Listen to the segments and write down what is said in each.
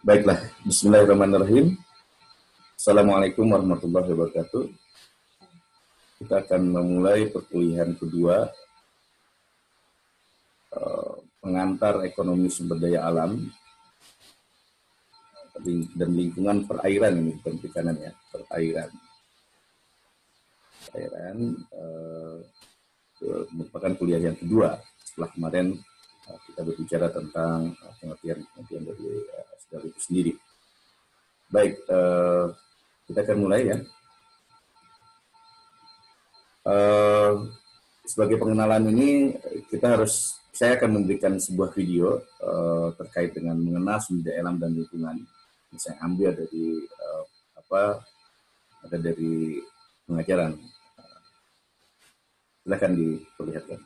Baiklah, bismillahirrahmanirrahim. Assalamualaikum warahmatullahi wabarakatuh. Kita akan memulai perkuliahan kedua, pengantar ekonomi sumber daya alam dan lingkungan perairan, ini bukan perikanan ya, perairan. Merupakan kuliah yang kedua setelah kemarin kita berbicara tentang pengertian dari itu sendiri. Baik, kita akan mulai ya. Sebagai pengenalan ini saya akan memberikan sebuah video terkait dengan mengenal sumber daya alam dan lingkungan. Saya ambil dari dari pengajaran. Silakan diperlihatkan.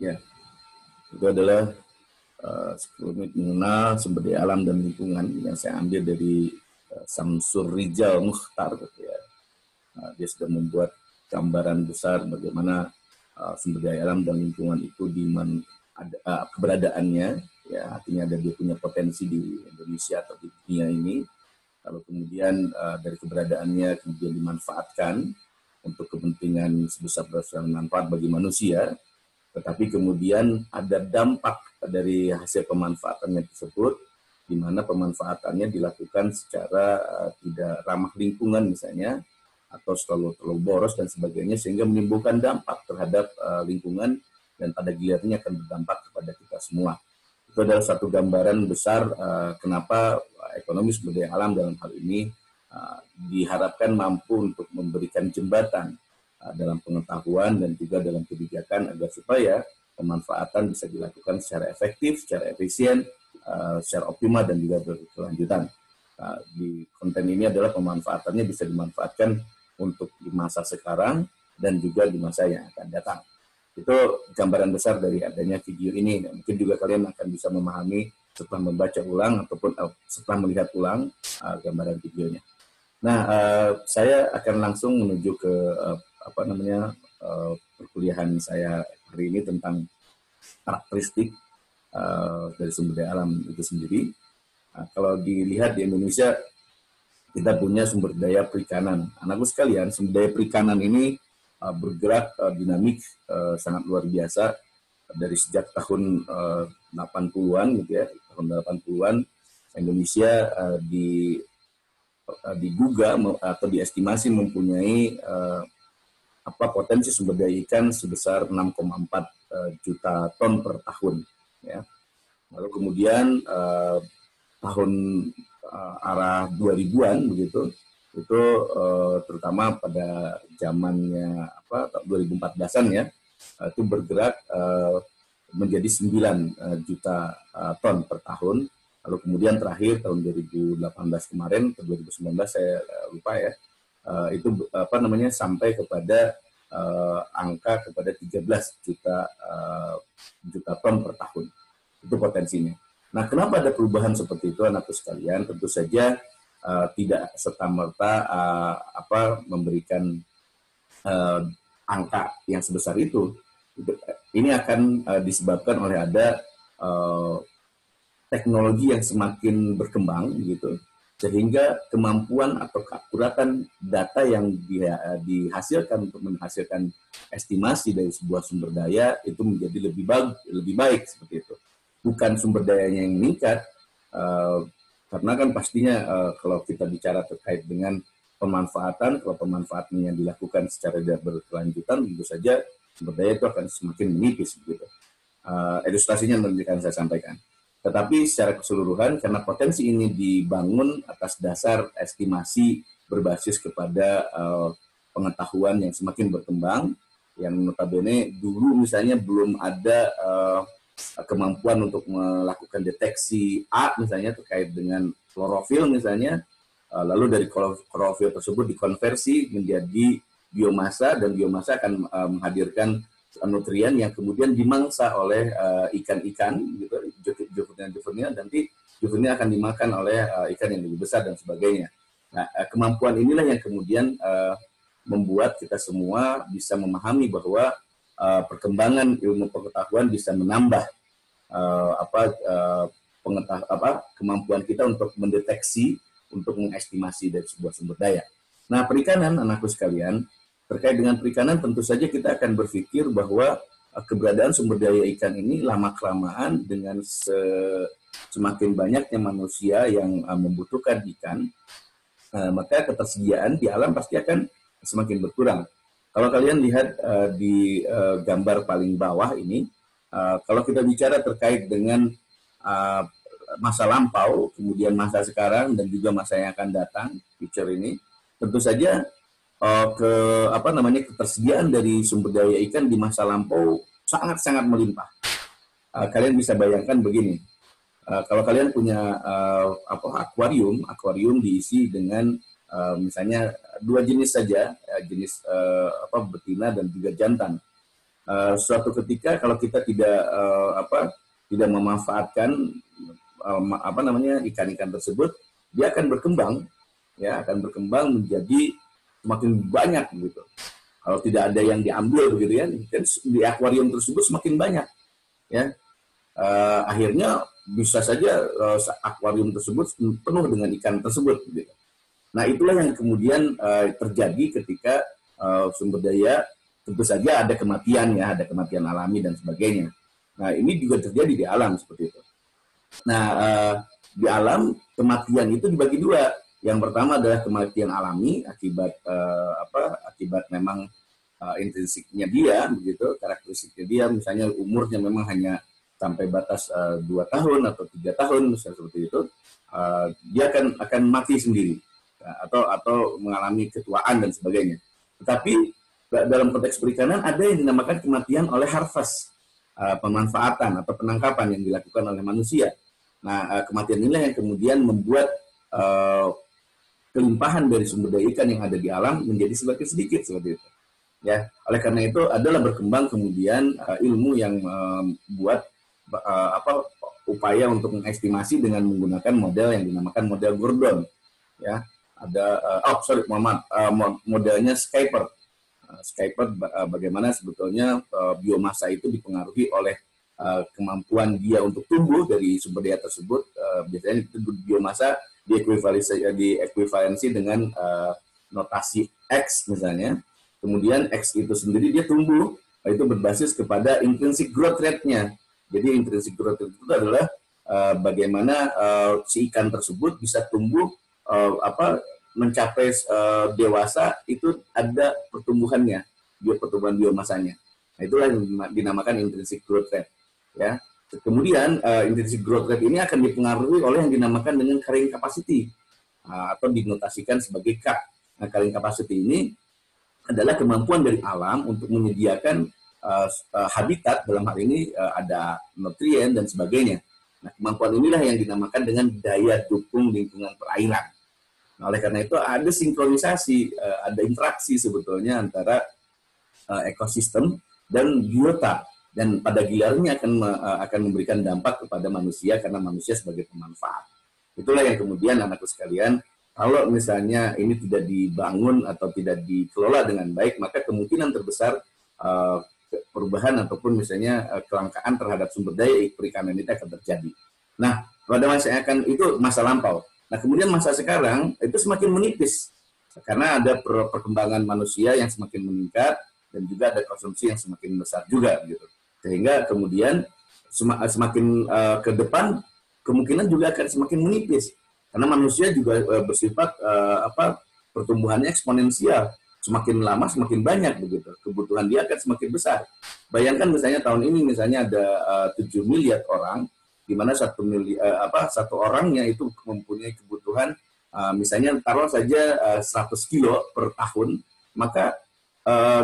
Ya, itu adalah 10 menit mengenal sumber daya alam dan lingkungan yang saya ambil dari Samsur Rizal Mukhtar gitu ya. Dia sudah membuat gambaran besar bagaimana sumber daya alam dan lingkungan itu di keberadaannya, ya artinya ada dia punya potensi di Indonesia atau di dunia ini. Lalu kemudian dari keberadaannya kemudian dimanfaatkan untuk kepentingan sebesar-besar manfaat bagi manusia, tetapi kemudian ada dampak dari hasil pemanfaatannya tersebut, di mana pemanfaatannya dilakukan secara tidak ramah lingkungan misalnya, atau terlalu boros dan sebagainya, sehingga menimbulkan dampak terhadap lingkungan dan pada gilirannya akan berdampak kepada kita semua. Itu adalah satu gambaran besar kenapa ekonomi sumber daya alam dalam hal ini diharapkan mampu untuk memberikan jembatan dalam pengetahuan dan juga dalam kebijakan agar supaya pemanfaatan bisa dilakukan secara efektif, secara efisien, secara optimal dan juga berkelanjutan. Di konten ini adalah pemanfaatannya bisa dimanfaatkan untuk di masa sekarang dan juga di masa yang akan datang. Itu gambaran besar dari adanya video ini. Mungkin juga kalian akan bisa memahami setelah membaca ulang ataupun setelah melihat ulang gambaran videonya. Nah, saya akan langsung menuju ke perkuliahan saya hari ini tentang karakteristik dari sumber daya alam itu sendiri. Nah, kalau dilihat di Indonesia, kita punya sumber daya perikanan. Anakku sekalian, sumber daya perikanan ini bergerak dinamik sangat luar biasa dari sejak tahun 80-an gitu ya. Tahun 80-an Indonesia diduga atau diestimasi mempunyai potensi sumber daya ikan sebesar 6,4 juta ton per tahun ya. Lalu kemudian tahun arah 2000-an begitu, itu terutama pada zamannya 2014-an ya, itu bergerak menjadi 9 juta ton per tahun. Lalu kemudian terakhir tahun 2018 kemarin atau 2019 saya lupa ya, itu sampai kepada angka kepada 13 juta ton per tahun. Itu potensinya. Nah, kenapa ada perubahan seperti itu, anakku sekalian? Tentu saja tidak serta-merta memberikan angka yang sebesar itu. Ini akan disebabkan oleh ada teknologi yang semakin berkembang gitu, sehingga kemampuan atau keakuratan data yang dihasilkan untuk menghasilkan estimasi dari sebuah sumber daya itu menjadi lebih baik seperti itu. Bukan sumber dayanya yang meningkat, karena kan pastinya kalau kita bicara terkait dengan pemanfaatan, kalau pemanfaatannya dilakukan secara berkelanjutan, tentu saja sumber daya itu akan semakin menipis begitu. Ilustrasinya nanti akan saya sampaikan. Tetapi secara keseluruhan, karena potensi ini dibangun atas dasar estimasi berbasis kepada pengetahuan yang semakin berkembang, yang notabene dulu misalnya belum ada kemampuan untuk melakukan deteksi A misalnya terkait dengan klorofil misalnya, lalu dari klorofil tersebut dikonversi menjadi biomasa, dan biomasa akan menghadirkan nutrien yang kemudian dimangsa oleh ikan-ikan gitu, juvenilia, nanti juvenilia akan dimakan oleh ikan yang lebih besar dan sebagainya. Nah, kemampuan inilah yang kemudian membuat kita semua bisa memahami bahwa perkembangan ilmu pengetahuan bisa menambah kemampuan kita untuk mendeteksi, untuk mengestimasi dari sebuah sumber daya. Nah, perikanan, anakku sekalian, terkait dengan perikanan tentu saja kita akan berpikir bahwa keberadaan sumber daya ikan ini lama-kelamaan dengan semakin banyaknya manusia yang membutuhkan ikan, maka ketersediaan di alam pasti akan semakin berkurang. Kalau kalian lihat di gambar paling bawah ini, kalau kita bicara terkait dengan masa lampau, kemudian masa sekarang, dan juga masa yang akan datang, future ini, tentu saja ketersediaan dari sumber daya ikan di masa lampau sangat-sangat melimpah. Kalian bisa bayangkan begini, kalau kalian punya akuarium diisi dengan misalnya 2 jenis saja, jenis betina dan juga jantan. suatu ketika kalau kita tidak memanfaatkan ikan-ikan tersebut, dia akan berkembang, ya akan berkembang menjadi semakin banyak gitu. Kalau tidak ada yang diambil begitu ya, kan di akuarium tersebut semakin banyak, ya. Akhirnya bisa saja akuarium tersebut penuh dengan ikan tersebut. Gitu. Nah itulah yang kemudian terjadi ketika sumber daya, tentu saja ada kematian ya, ada kematian alami dan sebagainya. Nah ini juga terjadi di alam seperti itu. Nah di alam kematian itu dibagi dua. Yang pertama adalah kematian alami akibat akibat memang intrinsiknya dia, begitu, karakteristiknya dia, misalnya umurnya memang hanya sampai batas 2 tahun atau 3 tahun, misalnya seperti itu, dia akan mati sendiri, ya, atau mengalami ketuaan dan sebagainya. Tetapi dalam konteks perikanan ada yang dinamakan kematian oleh harvest, pemanfaatan atau penangkapan yang dilakukan oleh manusia. Nah, kematian inilah yang kemudian membuat kelimpahan dari sumber daya ikan yang ada di alam menjadi semakin sedikit seperti itu. Ya, oleh karena itu adalah berkembang kemudian ilmu yang membuat upaya untuk mengestimasi dengan menggunakan model yang dinamakan model Gordon. Ya, ada modelnya Skyper. Skyper bagaimana sebetulnya biomasa itu dipengaruhi oleh kemampuan dia untuk tumbuh dari sumber daya tersebut. Biasanya itu biomasa diekuivalensi dengan notasi X misalnya. Kemudian X itu sendiri dia tumbuh, itu berbasis kepada intrinsic growth rate-nya. Jadi intrinsic growth rate itu adalah bagaimana si ikan tersebut bisa tumbuh mencapai dewasa, itu ada pertumbuhannya, pertumbuhan biomasanya. Nah, itulah yang dinamakan intrinsic growth rate. Ya. Kemudian intrinsic growth rate ini akan dipengaruhi oleh yang dinamakan dengan carrying capacity atau dinotasikan sebagai K. Nah, carrying capacity ini adalah kemampuan dari alam untuk menyediakan habitat, dalam hal ini ada nutrien dan sebagainya. Nah, kemampuan inilah yang dinamakan dengan daya dukung lingkungan perairan. Nah, oleh karena itu ada sinkronisasi, ada interaksi sebetulnya antara ekosistem dan biota, dan pada gilirannya akan memberikan dampak kepada manusia karena manusia sebagai pemanfaat. Itulah yang kemudian anakku sekalian, kalau misalnya ini tidak dibangun atau tidak dikelola dengan baik, maka kemungkinan terbesar perubahan ataupun misalnya kelangkaan terhadap sumber daya perikanan itu akan terjadi. Nah, pada masa itu masa lampau. Nah, kemudian masa sekarang itu semakin menipis karena ada perkembangan manusia yang semakin meningkat dan juga ada konsumsi yang semakin besar juga gitu. Sehingga kemudian semakin ke depan kemungkinan juga akan semakin menipis. Karena manusia juga bersifat pertumbuhannya eksponensial, semakin lama semakin banyak begitu, kebutuhan dia akan semakin besar. Bayangkan misalnya tahun ini misalnya ada 7 miliar orang, di mana satu orangnya itu mempunyai kebutuhan misalnya taruh saja 100 kilo per tahun, maka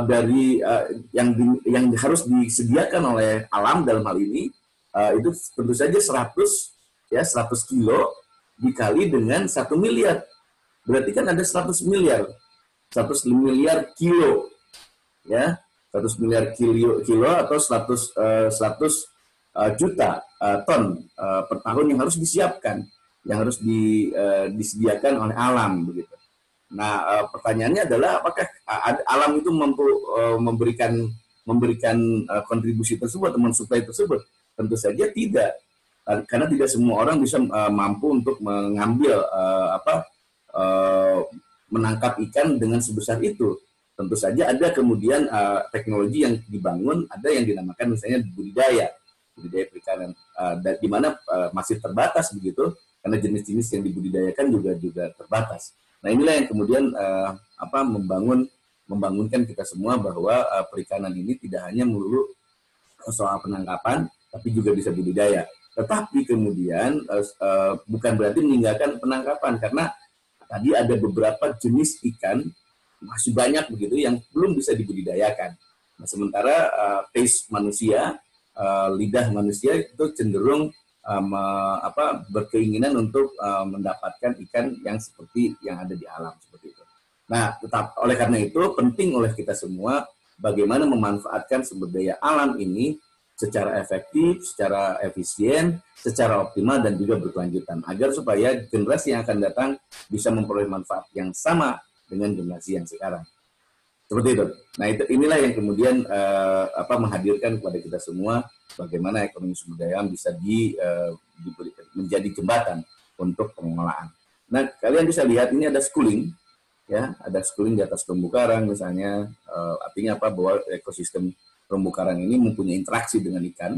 dari yang harus disediakan oleh alam dalam hal ini itu tentu saja 100 kilo dikali dengan 1 miliar. Berarti kan ada 100 miliar. 100 miliar kilo. Ya, 100 miliar kilo atau 100 juta ton per tahun yang harus disiapkan, yang harus disediakan oleh alam begitu. Nah, pertanyaannya adalah apakah alam itu mampu memberikan kontribusi tersebut atau mensuplai tersebut? Tentu saja tidak. Karena tidak semua orang bisa mampu untuk mengambil menangkap ikan dengan sebesar itu. Tentu saja ada kemudian teknologi yang dibangun, ada yang dinamakan misalnya budidaya perikanan, di mana masih terbatas begitu, karena jenis-jenis yang dibudidayakan juga terbatas. Nah, inilah yang kemudian membangunkan kita semua bahwa perikanan ini tidak hanya melulu soal penangkapan, tapi juga bisa budidaya. Tetapi kemudian bukan berarti meninggalkan penangkapan, karena tadi ada beberapa jenis ikan masih banyak begitu yang belum bisa dibudidayakan. Nah, sementara taste manusia, lidah manusia itu cenderung berkeinginan untuk mendapatkan ikan yang seperti yang ada di alam seperti itu. Nah, oleh karena itu penting oleh kita semua bagaimana memanfaatkan sumber daya alam ini secara efektif, secara efisien, secara optimal, dan juga berkelanjutan. Agar supaya generasi yang akan datang bisa memperoleh manfaat yang sama dengan generasi yang sekarang. Seperti itu. Nah, inilah yang kemudian menghadirkan kepada kita semua bagaimana ekonomi sumber daya alam bisa menjadi jembatan untuk pengelolaan. Nah, kalian bisa lihat ini ada schooling, ya, ada schooling di atas terumbu karang misalnya, artinya apa? Bahwa ekosistem terumbu karang ini mempunyai interaksi dengan ikan.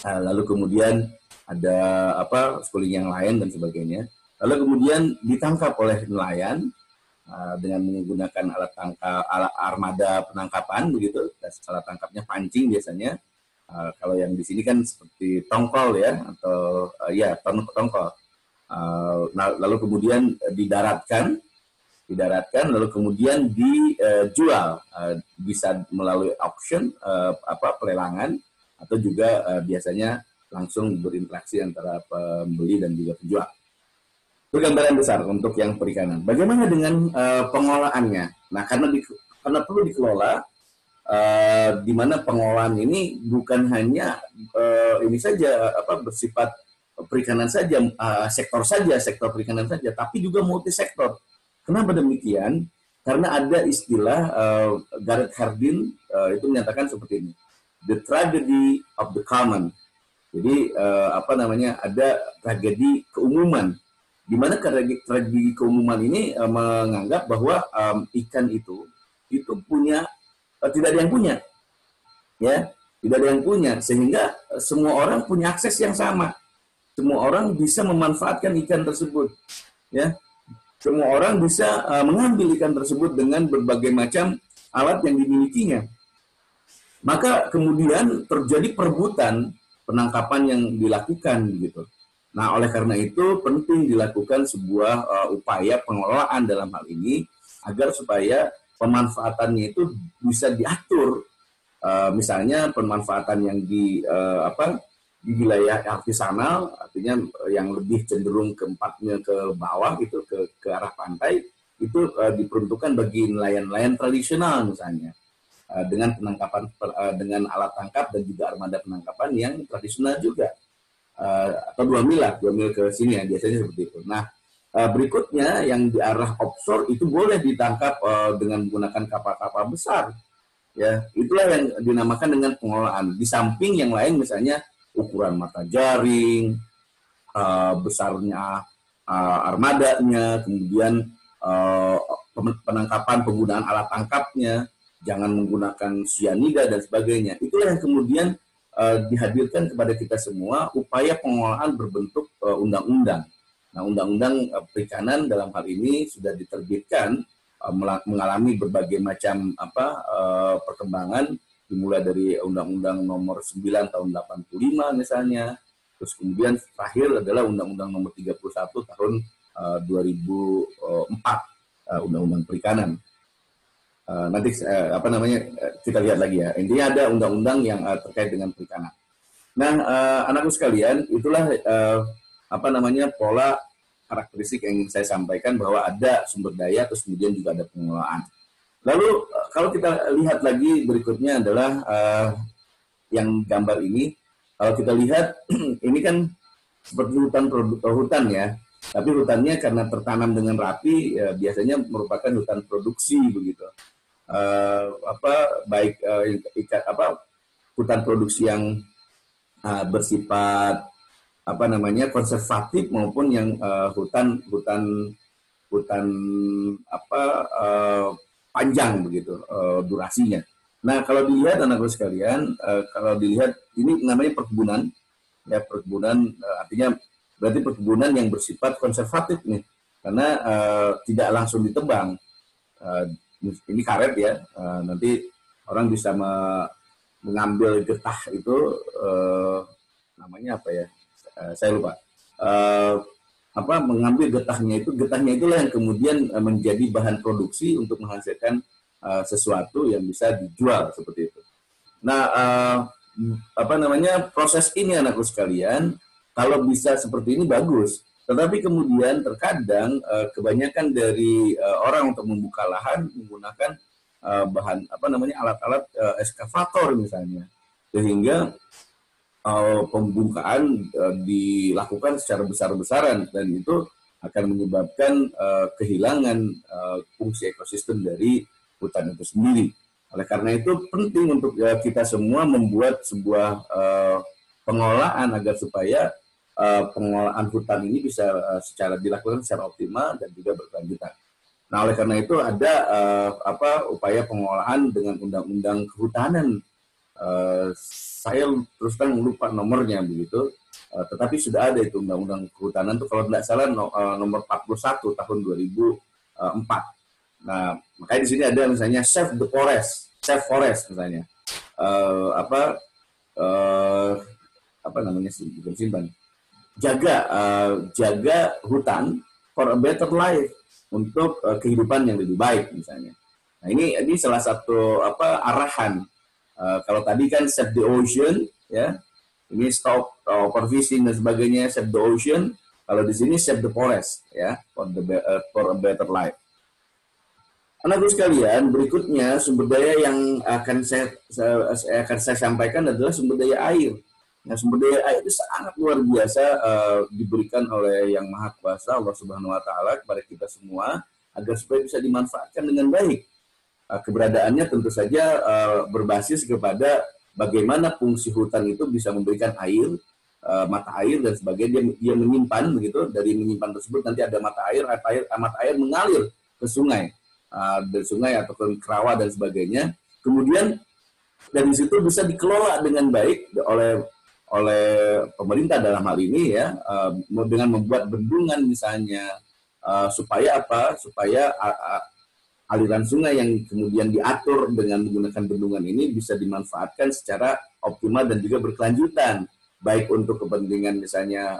Lalu kemudian ada schooling yang lain dan sebagainya. Lalu kemudian ditangkap oleh nelayan dengan menggunakan alat armada penangkapan begitu. Alat tangkapnya pancing biasanya. Kalau yang di sini kan seperti tongkol ya, atau tongkol. Lalu kemudian didaratkan, lalu kemudian dijual, bisa melalui auction, pelelangan, atau juga biasanya langsung berinteraksi antara pembeli dan juga penjual. Itu gambaran besar untuk yang perikanan. Bagaimana dengan pengelolaannya? Nah, karena perlu dikelola, di mana pengelolaan ini bukan hanya ini saja bersifat perikanan saja, sektor perikanan saja, tapi juga multisektor. Kenapa demikian? Karena ada istilah Gareth Hardin itu menyatakan seperti ini, the tragedy of the common. Jadi ada tragedi keumuman, di mana tragedi keumuman ini menganggap bahwa ikan itu punya tidak ada yang punya, ya, tidak ada yang punya, sehingga semua orang punya akses yang sama, semua orang bisa memanfaatkan ikan tersebut, ya. Semua orang bisa mengambil ikan tersebut dengan berbagai macam alat yang dimilikinya. Maka kemudian terjadi perebutan penangkapan yang dilakukan gitu. Nah, oleh karena itu penting dilakukan sebuah upaya pengelolaan dalam hal ini agar supaya pemanfaatannya itu bisa diatur. Misalnya pemanfaatan yang di wilayah artisanal, artinya yang lebih cenderung ke bawah gitu, ke arah pantai, itu diperuntukkan bagi nelayan-nelayan tradisional misalnya, dengan penangkapan dengan alat tangkap dan juga armada penangkapan yang tradisional juga, atau 2 mil ke sini ya, biasanya seperti itu. Nah, berikutnya yang di arah offshore itu boleh ditangkap dengan menggunakan kapal-kapal besar, ya. Itulah yang dinamakan dengan pengelolaan. Di samping yang lain misalnya ukuran mata jaring, besarnya armadanya, kemudian penangkapan, penggunaan alat tangkapnya, jangan menggunakan cyanida dan sebagainya. Itulah yang kemudian dihadirkan kepada kita semua upaya pengelolaan berbentuk undang-undang. Nah, undang-undang perikanan dalam hal ini sudah diterbitkan, mengalami berbagai macam perkembangan, dimulai dari Undang-Undang Nomor 9 tahun 85 misalnya, terus kemudian terakhir adalah Undang-Undang Nomor 31 tahun 2004, Undang-Undang Perikanan. Nanti kita lihat lagi ya. Intinya ada undang-undang yang terkait dengan perikanan. Nah, anakku sekalian, itulah pola karakteristik yang ingin saya sampaikan, bahwa ada sumber daya, terus kemudian juga ada pengelolaan. Lalu kalau kita lihat lagi berikutnya adalah yang gambar ini. Kalau kita lihat ini kan seperti hutan ya, tapi hutannya karena tertanam dengan rapi, ya, biasanya merupakan hutan produksi begitu. Hutan produksi yang bersifat konservatif, maupun yang hutan panjang begitu durasinya. Nah, kalau dilihat anakku sekalian, kalau dilihat ini namanya perkebunan, ya, perkebunan artinya berarti perkebunan yang bersifat konservatif nih, karena tidak langsung ditebang. Ini karet ya, nanti orang bisa mengambil getah itu, namanya apa ya? Saya lupa. Mengambil getahnya itulah yang kemudian menjadi bahan produksi untuk menghasilkan sesuatu yang bisa dijual seperti itu. Nah, proses ini anakku sekalian, kalau bisa seperti ini bagus. Tetapi kemudian terkadang kebanyakan dari orang untuk membuka lahan menggunakan bahan alat-alat eskavator misalnya, sehingga pembukaan dilakukan secara besar-besaran dan itu akan menyebabkan kehilangan fungsi ekosistem dari hutan itu sendiri. Oleh karena itu penting untuk kita semua membuat sebuah pengelolaan agar supaya pengelolaan hutan ini bisa dilakukan secara optimal dan juga berkelanjutan. Nah, oleh karena itu ada upaya pengelolaan dengan undang-undang kehutanan. Saya terus terang lupa nomornya begitu, tetapi sudah ada itu undang-undang kehutanan itu kalau tidak salah nomor 41 tahun 2004. Nah, makanya di sini ada misalnya save forest misalnya, simpan, jaga hutan for a better life, untuk kehidupan yang lebih baik misalnya. Nah, ini salah satu arahan. Kalau tadi kan save the ocean, ya, ini stop overfishing dan sebagainya, save the ocean. Kalau di sini save the forest, ya, for a better life. Anak-anak sekalian, berikutnya sumber daya yang akan saya sampaikan adalah sumber daya air. Nah, sumber daya air itu sangat luar biasa diberikan oleh Yang Maha Kuasa Allah Subhanahu Wa Taala kepada kita semua agar supaya bisa dimanfaatkan dengan baik. Keberadaannya tentu saja berbasis kepada bagaimana fungsi hutan itu bisa memberikan air, mata air dan sebagainya. Dia menyimpan begitu, dari menyimpan tersebut nanti ada mata air mengalir ke sungai, dari sungai ataupun ke rawa dan sebagainya. Kemudian dari situ bisa dikelola dengan baik oleh pemerintah dalam hal ini, ya, dengan membuat bendungan misalnya, supaya aliran sungai yang kemudian diatur dengan menggunakan bendungan ini bisa dimanfaatkan secara optimal dan juga berkelanjutan, baik untuk kepentingan misalnya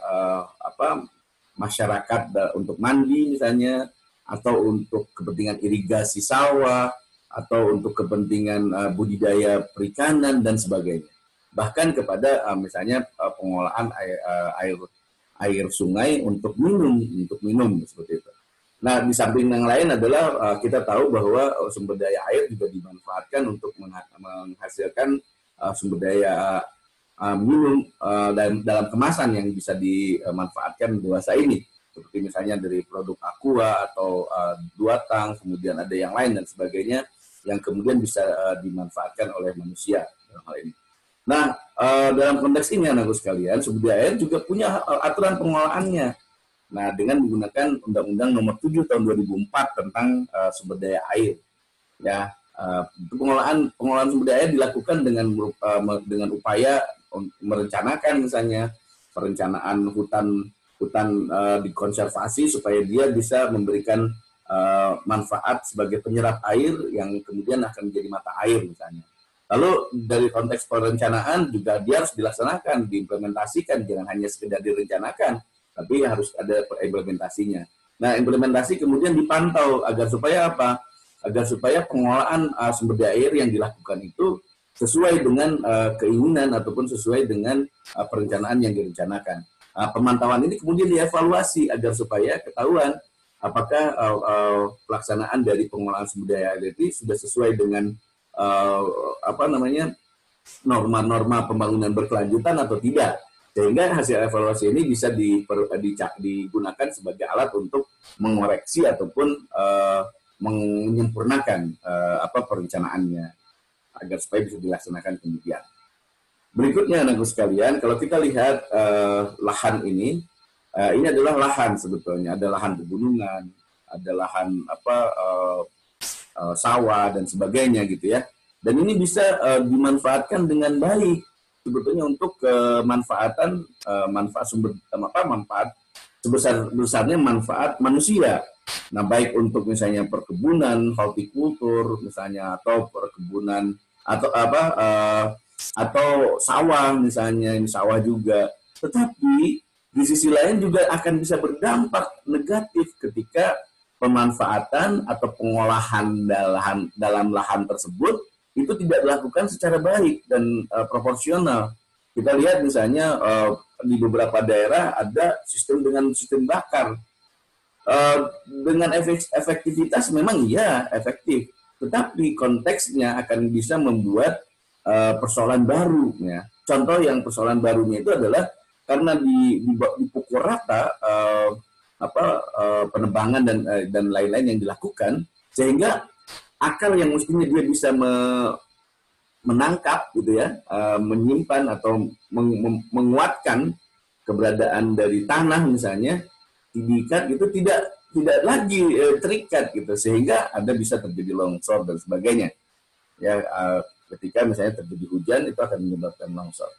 masyarakat untuk mandi misalnya, atau untuk kepentingan irigasi sawah, atau untuk kepentingan budidaya perikanan dan sebagainya. Bahkan kepada misalnya pengolahan air sungai untuk minum seperti itu. Nah, di samping yang lain adalah kita tahu bahwa sumber daya air juga dimanfaatkan untuk menghasilkan sumber daya minum dalam kemasan yang bisa dimanfaatkan dewasa ini. Seperti misalnya dari produk aqua atau duatang, kemudian ada yang lain dan sebagainya yang kemudian bisa dimanfaatkan oleh manusia dalam hal ini. Nah, dalam konteks ini anak-anak sekalian, sumber daya air juga punya aturan pengelolaannya. Nah, dengan menggunakan Undang-Undang Nomor 7 Tahun 2004 tentang sumber daya air, ya, pengelolaan sumber daya air dilakukan dengan upaya merencanakan misalnya perencanaan hutan dikonservasi supaya dia bisa memberikan manfaat sebagai penyerap air yang kemudian akan menjadi mata air misalnya. Lalu dari konteks perencanaan juga dia harus dilaksanakan, diimplementasikan, jangan hanya sekedar direncanakan, tapi harus ada implementasinya. Nah, implementasi kemudian dipantau agar supaya apa? Agar supaya pengelolaan sumber daya air yang dilakukan itu sesuai dengan keinginan ataupun sesuai dengan perencanaan yang direncanakan. Pemantauan ini kemudian dievaluasi agar supaya ketahuan apakah pelaksanaan dari pengelolaan sumber daya air itu sudah sesuai dengan norma-norma pembangunan berkelanjutan atau tidak. Sehingga hasil evaluasi ini bisa digunakan sebagai alat untuk mengoreksi ataupun menyempurnakan perencanaannya agar supaya bisa dilaksanakan kemudian. Berikutnya anak-anak sekalian, kalau kita lihat lahan ini adalah lahan sebetulnya, ada lahan pegunungan, ada lahan sawah dan sebagainya gitu ya. Dan ini bisa dimanfaatkan dengan baik sebetulnya untuk manfaat sebesar-besarnya manfaat manusia. Nah, baik untuk misalnya perkebunan, hortikultur misalnya, atau perkebunan atau sawah misalnya, ini sawah juga. Tetapi di sisi lain juga akan bisa berdampak negatif ketika pemanfaatan atau pengolahan dalam lahan tersebut itu tidak dilakukan secara baik dan proporsional. Kita lihat misalnya di beberapa daerah ada sistem bakar. Dengan efektivitas memang iya efektif, tetapi konteksnya akan bisa membuat persoalan baru. Ya. Contoh yang persoalan barunya itu adalah karena dipukul rata penebangan dan lain-lain yang dilakukan, sehingga akal yang mestinya dia bisa menangkap gitu ya, menyimpan atau menguatkan keberadaan dari tanah misalnya, diikat gitu tidak lagi terikat gitu, sehingga ada bisa terjadi longsor dan sebagainya. Ya, ketika misalnya terjadi hujan itu akan menyebabkan longsor.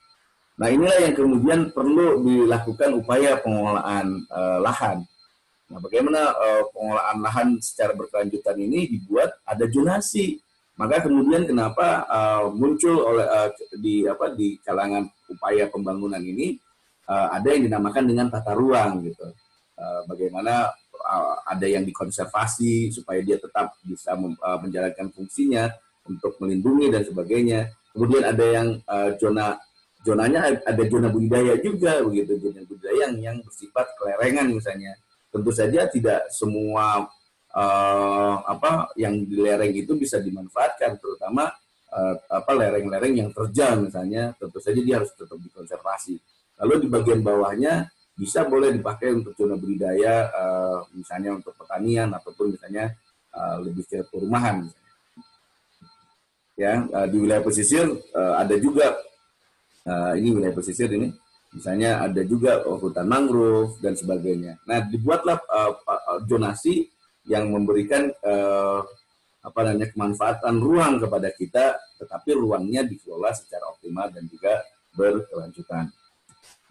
Nah, inilah yang kemudian perlu dilakukan upaya pengelolaan lahan. Nah, bagaimana pengelolaan lahan secara berkelanjutan ini dibuat ada zonasi. Maka kemudian kenapa muncul oleh di kalangan upaya pembangunan ini ada yang dinamakan dengan tata ruang gitu. Bagaimana ada yang dikonservasi supaya dia tetap bisa menjalankan fungsinya untuk melindungi dan sebagainya. Kemudian ada yang zonanya ada zona budidaya juga begitu, zona budidaya yang bersifat kelerengan misalnya. Tentu saja tidak semua yang di lereng itu bisa dimanfaatkan, terutama lereng-lereng yang terjal misalnya, tentu saja dia harus tetap dikonservasi. Lalu di bagian bawahnya bisa boleh dipakai untuk zona budidaya, misalnya untuk pertanian ataupun misalnya lebih ke perumahan. Ya, di wilayah pesisir ada juga ini wilayah pesisir ini, misalnya ada juga hutan mangrove dan sebagainya. Nah, dibuatlah zonasi yang memberikan kemanfaatan ruang kepada kita, tetapi ruangnya dikelola secara optimal dan juga berkelanjutan.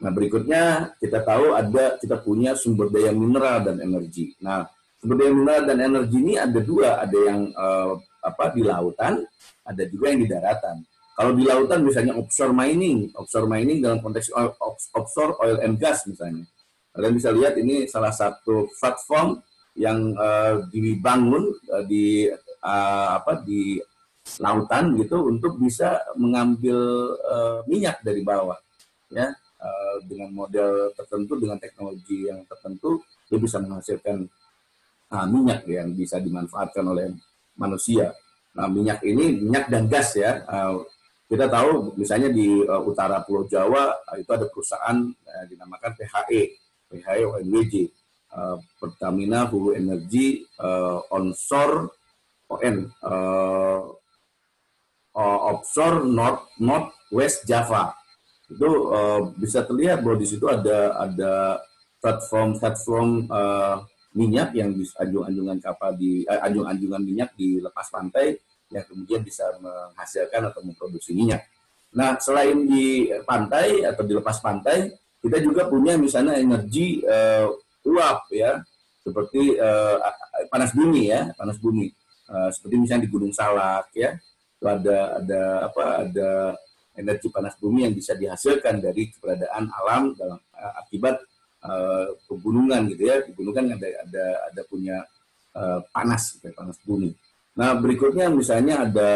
Nah, berikutnya kita tahu kita punya sumber daya mineral dan energi. Nah, sumber daya mineral dan energi ini ada dua, ada yang di lautan, ada juga yang di daratan. Kalau di lautan misalnya offshore mining dalam konteks offshore oil and gas misalnya. Kalian bisa lihat ini salah satu platform yang dibangun di lautan gitu untuk bisa mengambil minyak dari bawah, ya, dengan model tertentu, dengan teknologi yang tertentu, dia bisa menghasilkan minyak yang bisa dimanfaatkan oleh manusia. Nah, minyak ini minyak dan gas ya. Kita tahu misalnya di utara Pulau Jawa itu ada perusahaan dinamakan PHE ONWJ. Pertamina Hulu Energi Onshore Offshore North West Java. Itu bisa terlihat bahwa di situ ada platform minyak yang di anjungan kapal anjungan minyak di lepas pantai yang kemudian bisa menghasilkan atau memproduksi minyak. Nah, selain di pantai atau di lepas pantai, kita juga punya misalnya energi uap ya, seperti panas bumi ya, seperti misalnya di Gunung Salak ya, itu ada energi panas bumi yang bisa dihasilkan dari keberadaan alam dalam akibat pegunungan gitu ya. Pegunungan ada punya panas bumi. Nah, berikutnya misalnya ada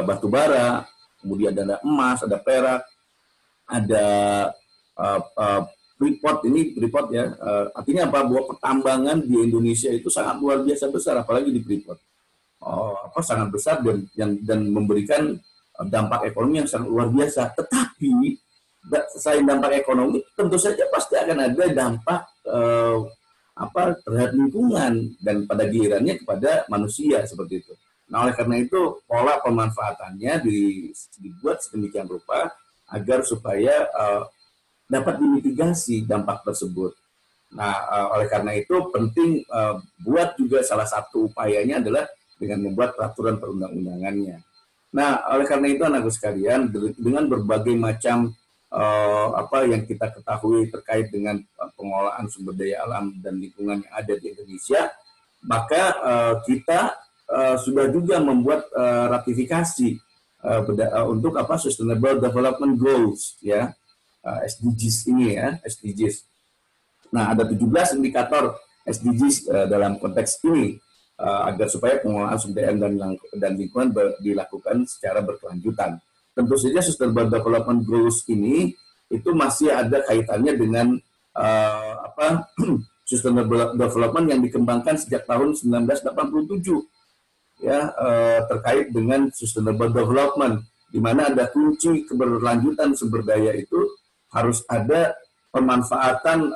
batu bara, kemudian ada emas, ada perak, ada Freeport ya, artinya apa? Bahwa pertambangan di Indonesia itu sangat luar biasa besar, apalagi di Freeport. Sangat besar dan memberikan dampak ekonomi yang sangat luar biasa. Tetapi selain dampak ekonomi, tentu saja pasti akan ada dampak terhadap lingkungan dan pada gilirannya kepada manusia seperti itu. Nah, oleh karena itu pola pemanfaatannya dibuat sedemikian rupa agar supaya dapat dimitigasi dampak tersebut. Nah, oleh karena itu penting buat juga salah satu upayanya adalah dengan membuat peraturan perundang-undangannya. Nah, oleh karena itu anak-anak sekalian, dengan berbagai macam yang kita ketahui terkait dengan pengelolaan sumber daya alam dan lingkungan yang ada di Indonesia, maka kita sudah juga membuat ratifikasi untuk Sustainable Development Goals ya. SDGs ini ya, SDGs. Nah, ada 17 indikator SDGs dalam konteks ini agar supaya pengelolaan sumber daya dan lingkungan dilakukan secara berkelanjutan. Tentu saja Sustainable Development Goals ini itu masih ada kaitannya dengan Sustainable Development yang dikembangkan sejak tahun 1987. ya terkait dengan sustainable development, di mana ada kunci keberlanjutan sumber daya itu harus ada pemanfaatan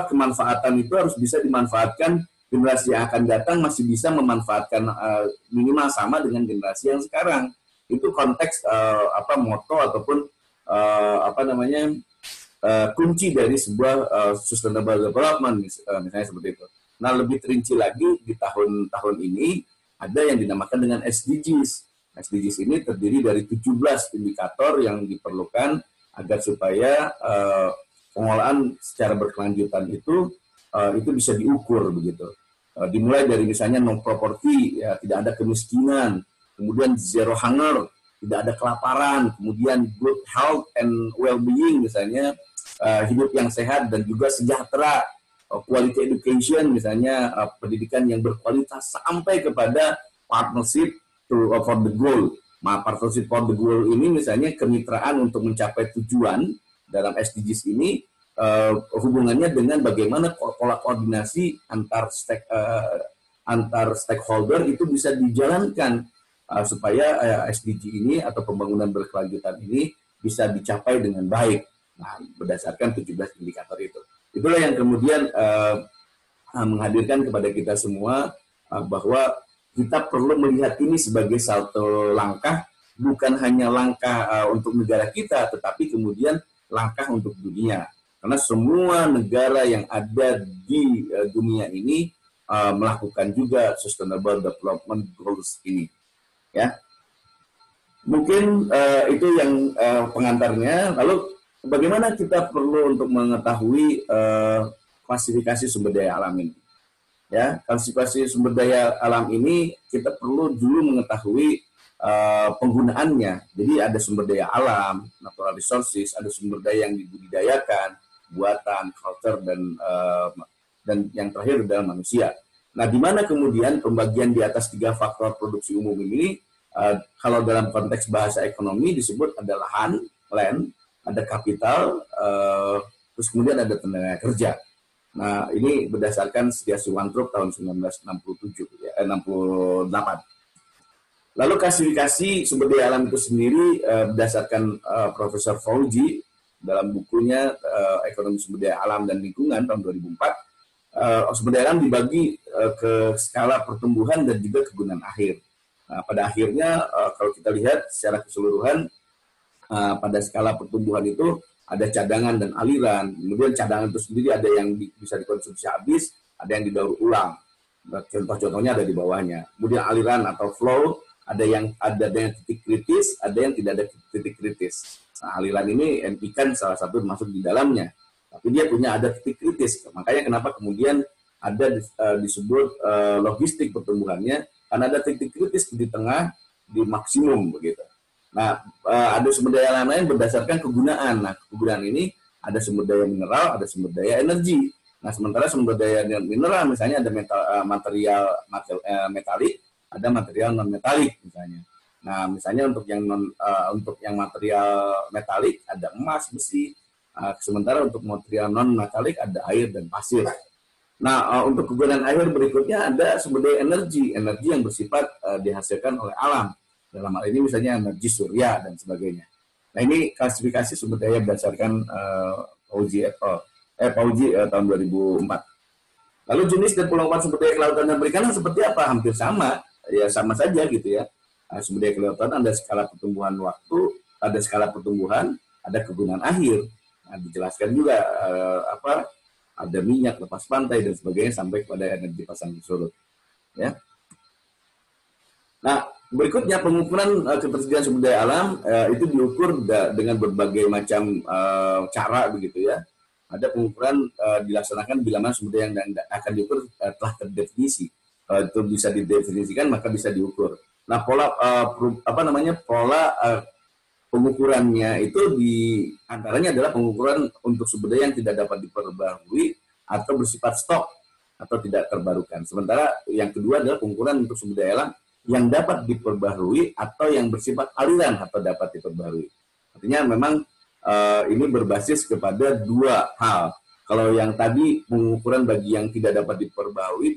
kemanfaatan itu harus bisa dimanfaatkan generasi yang akan datang masih bisa memanfaatkan minimal sama dengan generasi yang sekarang. Itu konteks moto ataupun kunci dari sebuah sustainable development misalnya seperti itu. Nah, lebih terinci lagi di tahun-tahun ini ada yang dinamakan dengan SDGs. SDGs ini terdiri dari 17 indikator yang diperlukan agar supaya pengelolaan secara berkelanjutan itu bisa diukur begitu. Dimulai dari misalnya no poverty, ya, tidak ada kemiskinan, kemudian zero hunger, tidak ada kelaparan, kemudian good health and well-being misalnya, hidup yang sehat dan juga sejahtera, quality education misalnya, pendidikan yang berkualitas sampai kepada partnership for the goal. Partnership for the goal ini misalnya kemitraan untuk mencapai tujuan dalam SDGs ini, hubungannya dengan bagaimana pola koordinasi antar stakeholder itu bisa dijalankan supaya SDG ini atau pembangunan berkelanjutan ini bisa dicapai dengan baik. Nah, berdasarkan 17 indikator itu. Itulah yang kemudian menghadirkan kepada kita semua bahwa kita perlu melihat ini sebagai satu langkah, bukan hanya langkah untuk negara kita, tetapi kemudian langkah untuk dunia. Karena semua negara yang ada di dunia ini melakukan juga Sustainable Development Goals ini. Ya, mungkin itu yang pengantarnya. Lalu bagaimana kita perlu untuk mengetahui klasifikasi sumber daya alam ini? Ya, klasifikasi sumber daya alam ini kita perlu dulu mengetahui penggunaannya. Jadi ada sumber daya alam, natural resources, ada sumber daya yang dibudidayakan, buatan, culture, dan yang terakhir adalah manusia. Nah, di mana kemudian pembagian di atas 3 faktor produksi umum ini, kalau dalam konteks bahasa ekonomi disebut ada lahan, land, ada kapital, terus kemudian ada tenaga kerja. Nah, ini berdasarkan Setiawan Wangtrup tahun 1968. Lalu klasifikasi sumber daya alam itu sendiri berdasarkan Profesor Fauji dalam bukunya Ekonomi Sumber Daya Alam dan Lingkungan tahun 2004, sumber daya alam dibagi ke skala pertumbuhan dan juga kegunaan akhir. Nah, pada akhirnya kalau kita lihat secara keseluruhan pada skala pertumbuhan itu ada cadangan dan aliran. Kemudian cadangan itu sendiri ada yang bisa dikonsumsi habis, ada yang didaur ulang. Contoh-contohnya ada di bawahnya. Kemudian aliran atau flow, ada yang titik kritis, ada yang tidak ada titik kritis. Nah, aliran ini ikan salah satu masuk di dalamnya, tapi dia punya ada titik kritis. Makanya kenapa kemudian ada disebut logistik pertumbuhannya, karena ada titik kritis di tengah, di maksimum begitu. Nah, ada sumber daya lain berdasarkan kegunaan. Nah, kegunaan ini ada sumber daya mineral, ada sumber daya energi. Nah, sementara sumber daya mineral misalnya ada material metalik, ada material non metalik misalnya. Nah, misalnya untuk yang material metalik ada emas, besi. Sementara untuk material non metalik ada air dan pasir. Nah, untuk kegunaan air berikutnya ada sumber daya energi yang bersifat dihasilkan oleh alam. Dalam hal ini misalnya energi surya dan sebagainya. Nah, ini klasifikasi sumber daya berdasarkan Fauji tahun 2004. Lalu jenis dan peluang sumber daya kelautan dan perikanan seperti apa? Hampir sama, ya sama saja gitu ya. Sumber daya kelautan ada skala pertumbuhan waktu, ada skala pertumbuhan, ada kegunaan akhir. Nah, dijelaskan juga ada minyak lepas pantai dan sebagainya sampai kepada energi pasang surut. Ya. Nah, berikutnya pengukuran ketersediaan sumber daya alam itu diukur dengan berbagai macam cara begitu ya. Ada pengukuran dilaksanakan bila mana sumber daya yang akan diukur telah terdefinisi. Kalau itu bisa didefinisikan maka bisa diukur. Nah, pola pengukurannya itu antaranya adalah pengukuran untuk sumber daya yang tidak dapat diperbarui atau bersifat stok atau tidak terbarukan. Sementara yang kedua adalah pengukuran untuk sumber daya alam yang dapat diperbarui atau yang bersifat aliran atau dapat diperbarui. Artinya memang ini berbasis kepada dua hal. Kalau yang tadi pengukuran bagi yang tidak dapat diperbarui,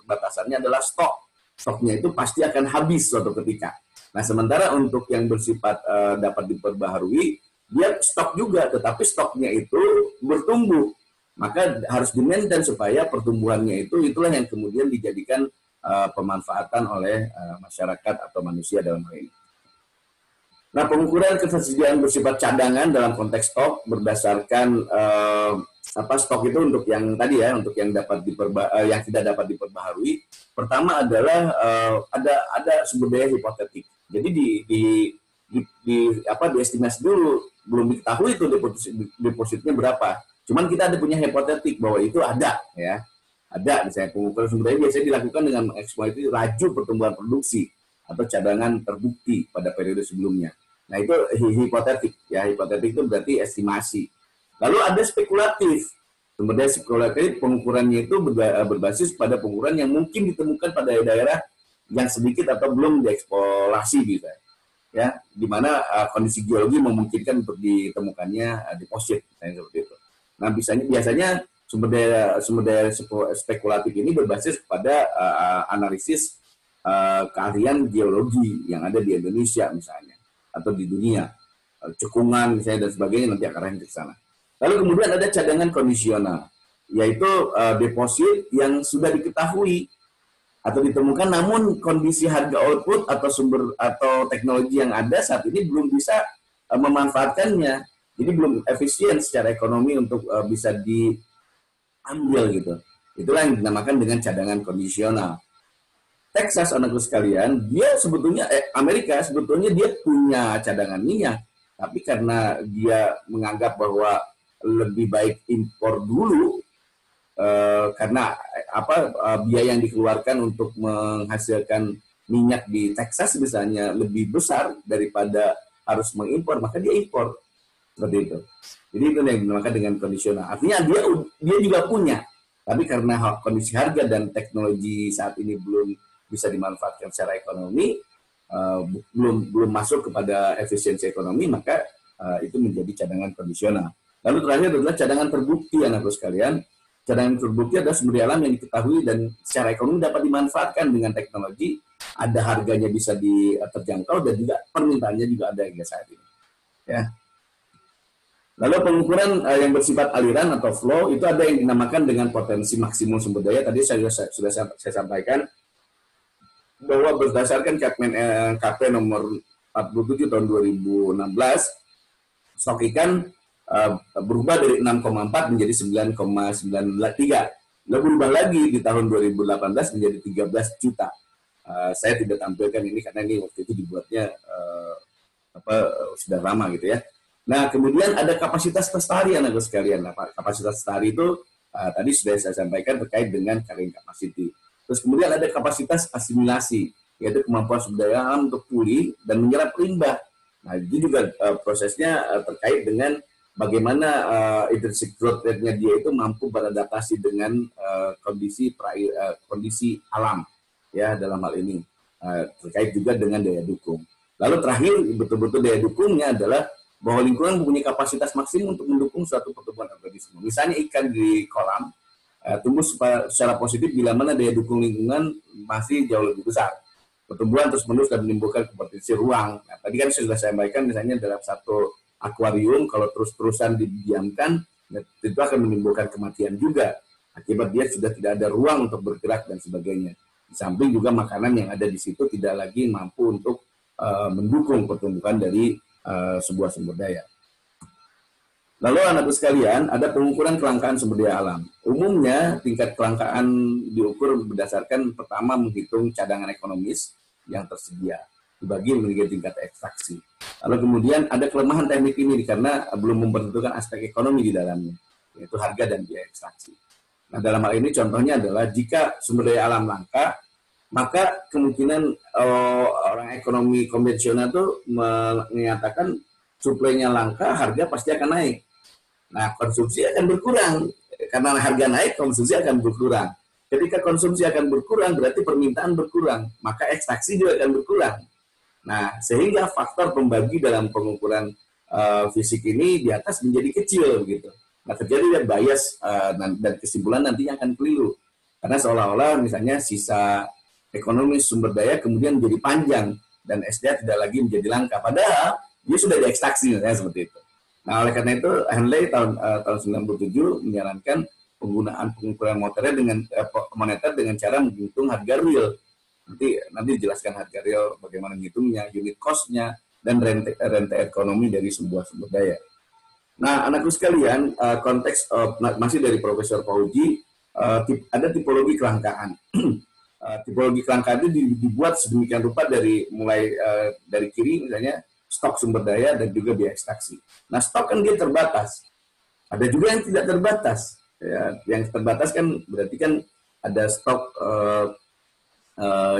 batasannya adalah stok. stoknya itu pasti akan habis suatu ketika. Nah, sementara untuk yang bersifat dapat diperbaharui, dia stok juga, tetapi stoknya itu bertumbuh. Maka harus di-maintain supaya pertumbuhannya itulah yang kemudian dijadikan pemanfaatan oleh masyarakat atau manusia dalam hal ini. Nah, pengukuran ketersediaan bersifat cadangan dalam konteks stok berdasarkan stok itu untuk yang tadi ya, untuk yang yang tidak dapat diperbaharui. Pertama adalah ada sumber daya hipotetik. Jadi diestimasi dulu, belum diketahui itu depositnya berapa. Cuman kita punya hipotetik bahwa itu ada ya. Ada misalnya pengukuran sumber daya biasanya dilakukan dengan mengeksploitasi laju pertumbuhan produksi atau cadangan terbukti pada periode sebelumnya. Nah, itu hipotetik ya, hipotetik itu berarti estimasi. Lalu ada spekulatif. Sumber daya spekulatif pengukurannya itu berbasis pada pengukuran yang mungkin ditemukan pada daerah yang sedikit atau belum dieksplorasi gitu ya, di mana kondisi geologi memungkinkan untuk ditemukannya deposit seperti itu. Nah, biasanya sumber daya spekulatif ini berbasis pada analisis keahlian geologi yang ada di Indonesia misalnya atau di dunia, cekungan misalnya dan sebagainya, nanti akan ke sana. Lalu kemudian ada cadangan kondisional, yaitu deposit yang sudah diketahui atau ditemukan namun kondisi harga output atau sumber atau teknologi yang ada saat ini belum bisa memanfaatkannya. Jadi belum efisien secara ekonomi untuk bisa diambil gitu. Itulah yang dinamakan dengan cadangan kondisional. Texas, anakku sekalian, dia sebetulnya Amerika sebetulnya dia punya cadangan minyak, tapi karena dia menganggap bahwa lebih baik impor dulu karena biaya yang dikeluarkan untuk menghasilkan minyak di Texas misalnya lebih besar daripada harus mengimpor, maka dia impor seperti itu. Jadi itu yang dinamakan dengan kondisional. Artinya dia juga punya, tapi karena kondisi harga dan teknologi saat ini belum bisa dimanfaatkan secara ekonomi, belum masuk kepada efisiensi ekonomi, maka itu menjadi cadangan kondisional. Lalu terakhir adalah cadangan terbukti, anakku sekalian. Cadangan terbukti adalah sumber daya alam yang diketahui dan secara ekonomi dapat dimanfaatkan dengan teknologi, ada harganya bisa terjangkau dan juga permintaannya juga ada hingga saat ini. Ya. Lalu pengukuran yang bersifat aliran atau flow itu ada yang dinamakan dengan potensi maksimum sumber daya. Tadi sudah saya sampaikan bahwa berdasarkan KP nomor 47 tahun 2016, stok ikan berubah dari 6,4 menjadi 9,93. Lalu berubah lagi di tahun 2018 menjadi 13 juta. Saya tidak tampilkan ini karena ini waktu itu dibuatnya sudah lama gitu ya. Nah, kemudian ada kapasitas lestari, anak sekalian. Nah, kapasitas lestari itu tadi sudah saya sampaikan terkait dengan carrying capacity. Terus kemudian ada kapasitas asimilasi, yaitu kemampuan sumber daya alam untuk pulih dan menyerap limbah. Nah, itu juga prosesnya terkait dengan bagaimana intrinsic growth rate-nya dia itu mampu beradaptasi dengan kondisi alam, ya dalam hal ini. Terkait juga dengan daya dukung. Lalu terakhir, betul-betul daya dukungnya adalah bahwa lingkungan mempunyai kapasitas maksimum untuk mendukung suatu pertumbuhan organisme. Misalnya ikan di kolam, tumbuh secara positif bila mana daya dukung lingkungan masih jauh lebih besar. Pertumbuhan terus-menerus dan menimbulkan kompetensi ruang. Nah, tadi kan sudah saya sampaikan misalnya dalam satu akuarium kalau terus-terusan didiamkan, itu akan menimbulkan kematian juga. Akibat dia sudah tidak ada ruang untuk bergerak dan sebagainya. Di samping juga makanan yang ada di situ tidak lagi mampu untuk mendukung pertumbuhan dari sebuah sumber daya. Lalu anakku sekalian, ada pengukuran kelangkaan sumber daya alam. Umumnya tingkat kelangkaan diukur berdasarkan pertama menghitung cadangan ekonomis yang tersedia, dibagi menjadi tingkat ekstraksi. Lalu kemudian ada kelemahan teknik ini karena belum memperhitungkan aspek ekonomi di dalamnya, yaitu harga dan biaya ekstraksi. Nah, dalam hal ini contohnya adalah jika sumber daya alam langka, maka kemungkinan orang ekonomi konvensional itu menyatakan suplainya langka, harga pasti akan naik. Nah, konsumsi akan berkurang. Karena harga naik, konsumsi akan berkurang. Ketika konsumsi akan berkurang, berarti permintaan berkurang. Maka ekstraksi juga akan berkurang. Nah, sehingga faktor pembagi dalam pengukuran fisik ini di atas menjadi kecil gitu. Nah, terjadi bias dan kesimpulan nantinya akan keliru. Karena seolah-olah misalnya sisa ekonomi sumber daya kemudian menjadi panjang dan SDA tidak lagi menjadi langka. Padahal dia sudah diekstraksi, ya, seperti itu. Nah, oleh karena itu Henley tahun 97 menyarankan penggunaan pengukuran moneter dengan cara menghitung harga real. Nanti dijelaskan harga real, bagaimana menghitungnya, unit cost-nya, dan rente ekonomi dari sebuah sumber daya. Nah, anakku sekalian, konteks masih dari Profesor Fauji, ada tipologi kelangkaan. Tipologi kelangkaan itu dibuat sedemikian rupa mulai dari kiri, misalnya stok sumber daya dan juga biaya ekstraksi. Nah, stok kan dia terbatas. Ada juga yang tidak terbatas. Ya, yang terbatas kan berarti kan ada stok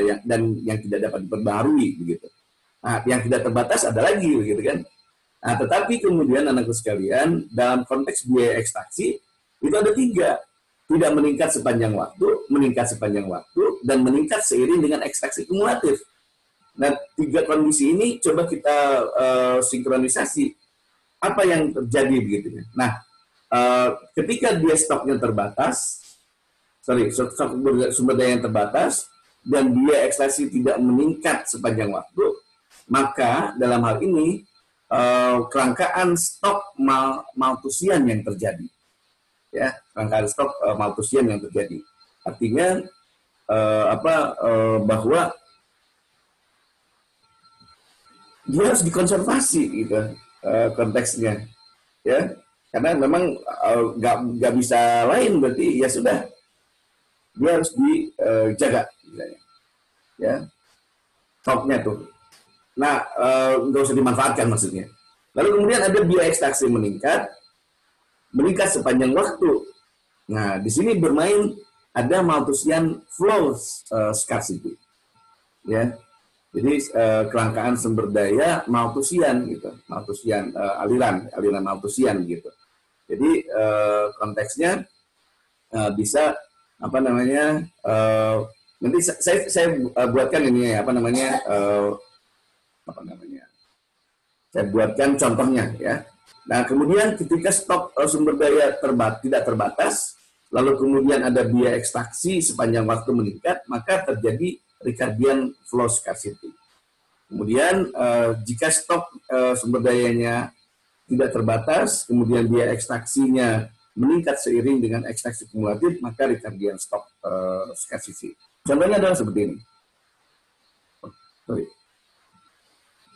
yang tidak dapat diperbaharui begitu. Nah, yang tidak terbatas ada lagi begitu kan. Nah, tetapi kemudian anakku sekalian, dalam konteks biaya ekstraksi itu ada 3. Tidak meningkat sepanjang waktu, dan meningkat seiring dengan ekstraksi kumulatif. Nah, 3 kondisi ini coba kita sinkronisasi. Apa yang terjadi begitu ya. Nah, ketika dia stoknya terbatas, stok sumber daya yang terbatas, dan biaya ekstraksi tidak meningkat sepanjang waktu, maka dalam hal ini kelangkaan stok Malthusian yang terjadi. Ya, kelangkaan stok Malthusian yang terjadi. Artinya bahwa dia harus dikonservasi gitu konteksnya, ya, karena memang nggak bisa lain, berarti ya sudah dia harus dijaga, ya, stoknya tuh. Nah, nggak usah dimanfaatkan maksudnya. Lalu kemudian ada biaya ekstraksi meningkat sepanjang waktu. Nah, di sini bermain ada Malthusian flow scarcity, ya. Jadi kelangkaan sumber daya Malthusian gitu, aliran Malthusian gitu. Jadi konteksnya bisa nanti saya buatkan ini saya buatkan contohnya ya. Nah, kemudian ketika stok sumber daya tidak terbatas, lalu kemudian ada biaya ekstraksi sepanjang waktu meningkat, maka terjadi Ricardian flow scarcity. Kemudian jika stok sumber dayanya tidak terbatas, kemudian biaya ekstraksinya meningkat seiring dengan ekstraksi kumulatif, maka Ricardian stock scarcity. Contohnya adalah seperti ini.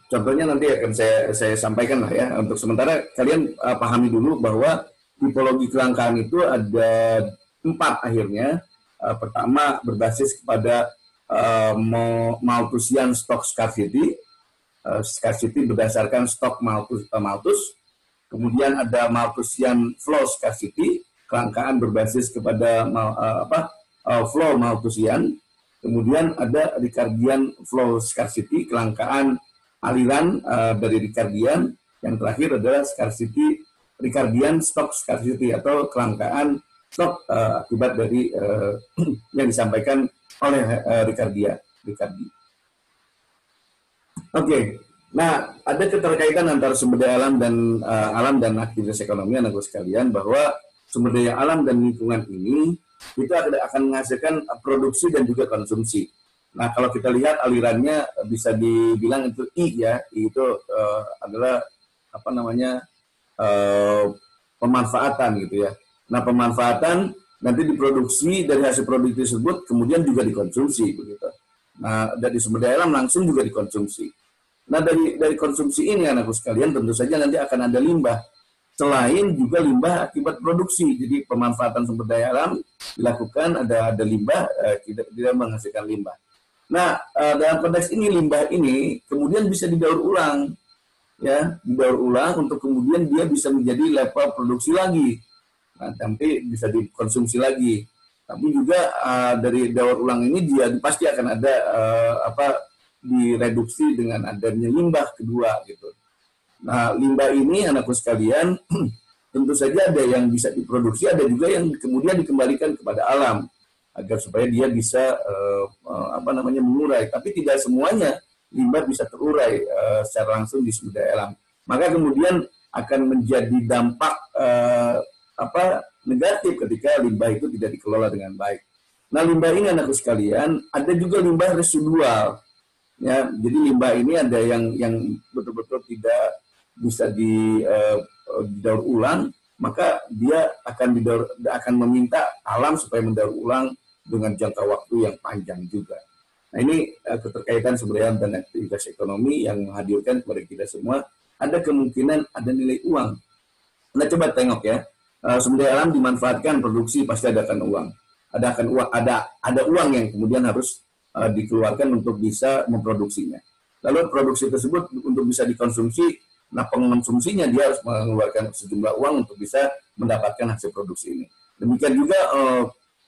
Contohnya nanti akan saya sampaikan lah ya. Untuk sementara kalian pahami dulu bahwa tipologi kelangkaan itu ada 4 akhirnya. Pertama berbasis kepada Malthusian stock scarcity. Scarcity berdasarkan stok Malthus. Kemudian ada Malthusian flow scarcity, kelangkaan berbasis kepada flow Malthusian. Kemudian ada Ricardian flow scarcity, kelangkaan aliran dari Ricardian. Yang terakhir adalah Ricardian stock scarcity atau kelangkaan stok akibat dari yang disampaikan oleh Ricardi. Oke. Nah, ada keterkaitan antara sumber daya alam dan aktivitas ekonomi, anak sekalian, bahwa sumber daya alam dan lingkungan ini itu akan menghasilkan produksi dan juga konsumsi. Nah, kalau kita lihat alirannya bisa dibilang itu I ya, I itu adalah pemanfaatan gitu ya. Nah, pemanfaatan nanti diproduksi, dari hasil produksi tersebut kemudian juga dikonsumsi begitu. Nah, dari sumber daya alam langsung juga dikonsumsi. Nah, dari konsumsi ini anakku sekalian tentu saja nanti akan ada limbah. Selain juga limbah akibat produksi. Jadi pemanfaatan sumber daya alam dilakukan, ada limbah, tidak menghasilkan limbah. Nah, dalam konteks ini limbah ini kemudian bisa didaur ulang. Ya, didaur ulang untuk kemudian dia bisa menjadi level produksi lagi. Nah, nanti bisa dikonsumsi lagi. Tapi juga dari daur ulang ini dia pasti akan ada direduksi dengan adanya limbah kedua gitu. Nah, limbah ini anakku sekalian tentu saja ada yang bisa diproduksi, ada juga yang kemudian dikembalikan kepada alam agar supaya dia bisa mengurai. Tapi tidak semuanya limbah bisa terurai secara langsung di sumber daya alam. Maka kemudian akan menjadi dampak negatif ketika limbah itu tidak dikelola dengan baik. Nah, limbah ini anak sekalian, ada juga limbah residual. Ya, jadi limbah ini ada yang betul-betul tidak bisa didaur ulang, maka dia akan meminta alam supaya mendaur ulang dengan jangka waktu yang panjang juga. Nah, ini keterkaitan sebenarnya dan aktivitas ekonomi yang menghadirkan kepada kita semua ada kemungkinan ada nilai uang. Nah, coba tengok ya, sumber daya alam dimanfaatkan, produksi pasti adakan uang. Ada uang yang kemudian harus dikeluarkan untuk bisa memproduksinya. Lalu produksi tersebut untuk bisa dikonsumsi, nah pengonsumsinya dia harus mengeluarkan sejumlah uang untuk bisa mendapatkan hasil produksi ini. Demikian juga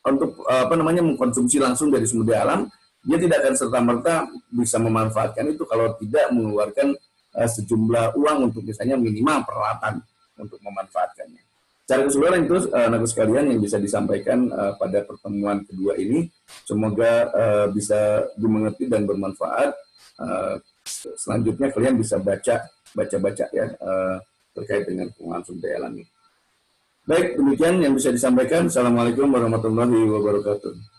untuk mengkonsumsi langsung dari sumber daya alam, dia tidak akan serta-merta bisa memanfaatkan itu kalau tidak mengeluarkan sejumlah uang untuk misalnya minimal peralatan untuk memanfaatkannya. Secara keseluruhan itu anak sekalian yang bisa disampaikan pada pertemuan kedua ini, semoga bisa dimengerti dan bermanfaat. Selanjutnya kalian bisa baca ya terkait dengan pengelolaan sumber daya alam ini. Baik, demikian yang bisa disampaikan. Assalamualaikum warahmatullahi wabarakatuh.